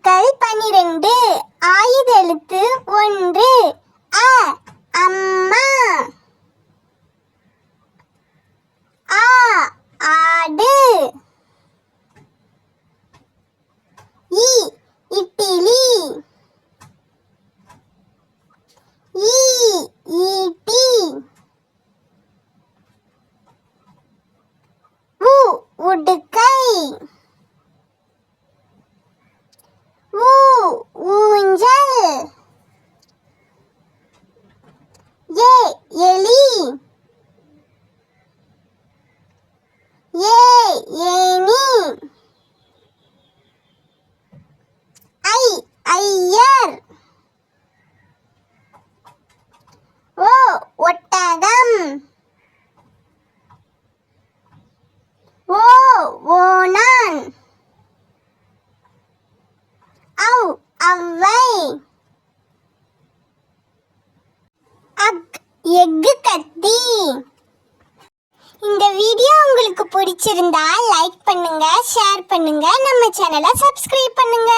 எழுத்துக்கள் 12. ஆயுதெழுத்து 1. அ அம்மா. ஆ ஆடு. இ இட்டிலி. ஈ ஈட்டி. உ உடுக்கை. ஊ ஊஞ்சல். ஏ எலி. ஏ ஏணி. ஐ ஐயர். ஓ ஒட்டகம். ஓ ஓணான். ஔ ஔவை. அக் எக்கு கத்தி. இந்த வீடியோ உங்களுக்கு பிடிச்சிருந்தா லைக் பண்ணுங்க, ஷேர் பண்ணுங்க, நம்ம சேனலை சப்ஸ்கிரைப் பண்ணுங்க.